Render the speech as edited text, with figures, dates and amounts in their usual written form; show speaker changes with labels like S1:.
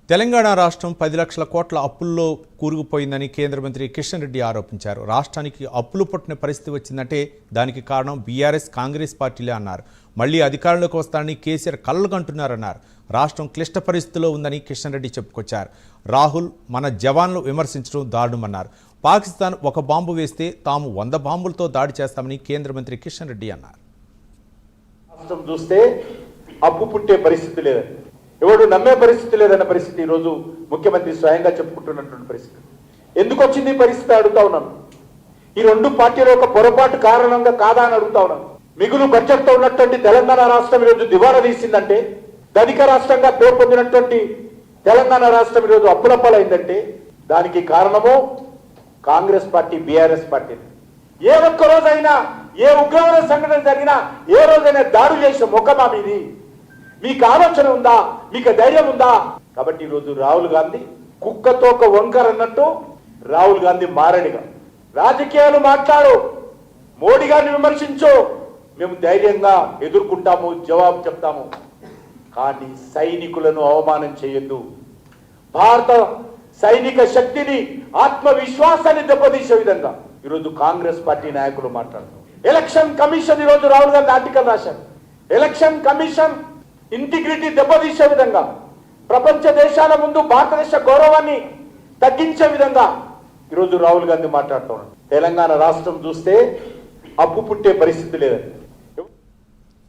S1: తెలంగాణ రాష్ట్రం 10 లక్షల కోట్ల అప్పుల్లో కూరుకుపోయిందని కేంద్ర మంత్రి కిషన్ రెడ్డి ఆరోపించారు. రాష్ట్రానికి అప్పులు పుట్టిన పరిస్థితి వచ్చిందంటే దానికి కారణం బీఆర్ఎస్ కాంగ్రెస్ పార్టీలే అన్నారు. మళ్లీ అధికారంలోకి వస్తారని కేసీఆర్ కలలుగంటున్నారన్నారు. రాష్ట్రం క్లిష్ట పరిస్థితిలో ఉందని కిషన్ రెడ్డి చెప్పుకొచ్చారు. రాహుల్ మన జవాన్లు విమర్శించడం దారుణమన్నారు. పాకిస్తాన్ ఒక బాంబు వేస్తే తాము 100 బాంబులతో దాడి చేస్తామని కేంద్ర మంత్రి కిషన్ రెడ్డి అన్నారు.
S2: రాష్ట్రం చూస్తే అప్పు పుట్టే పరిస్థితి లేదని, ఎవడు నమ్మే పరిస్థితి లేదన్న పరిస్థితి ఈరోజు ముఖ్యమంత్రి స్వయంగా చెప్పుకుంటున్నటువంటి పరిస్థితి. ఎందుకు వచ్చింది ఈ పరిస్థితి అడుగుతా ఉన్నాను. ఈ రెండు పార్టీల ఒక పొరపాటు కారణంగా కాదా అని అడుగుతా ఉన్నాను. మిగులు బడ్జెట్తో ఉన్నటువంటి తెలంగాణ రాష్ట్రం ఈరోజు దివాలా తీసిందంటే, ధనిక రాష్ట్రంగా పేరు పొందినటువంటి తెలంగాణ రాష్ట్రం ఈరోజు అప్పులప్పలైందంటే దానికి కారణము కాంగ్రెస్ పార్టీ, బీఆర్ఎస్ పార్టీ. ఏ ఒక్క రోజైనా ఏ ఉగ్రవాద సంఘటన జరిగినా ఏ రోజైనా దాడులు చేసిన ముఖమా మీది? మీకు ఆలోచన ఉందా? మీకు ధైర్యం ఉందా? కాబట్టి ఈరోజు రాహుల్ గాంధీ కుక్కతో ఒక వంకర అన్నట్టు రాహుల్ గాంధీ మారడిగా రాజకీయాలు మాట్లాడు, మోడీ గారిని విమర్శించు, మేము ధైర్యంగా ఎదుర్కొంటాము, జవాబు చెప్తాము. కానీ సైనికులను అవమానం చేయొద్దు. భారత సైనిక శక్తిని, ఆత్మవిశ్వాసాన్ని దెబ్బతీసే విధంగా ఈరోజు కాంగ్రెస్ పార్టీ నాయకులు మాట్లాడుతున్నారు. ఎలక్షన్ కమిషన్ ఈరోజు రాహుల్ గాంధీ ఆర్టికల్ రాశారు. ఎలక్షన్ కమిషన్ ఇంటిగ్రిటీ దెబ్బతీసే విధంగా, ప్రపంచ దేశాల ముందు భారతదేశ గౌరవాన్ని తగ్గించే విధంగా ఈరోజు రాహుల్ గాంధీ మాట్లాడుతున్నారు. తెలంగాణ రాష్ట్రం చూస్తే అప్పు పుట్టే పరిస్థితి లేదని,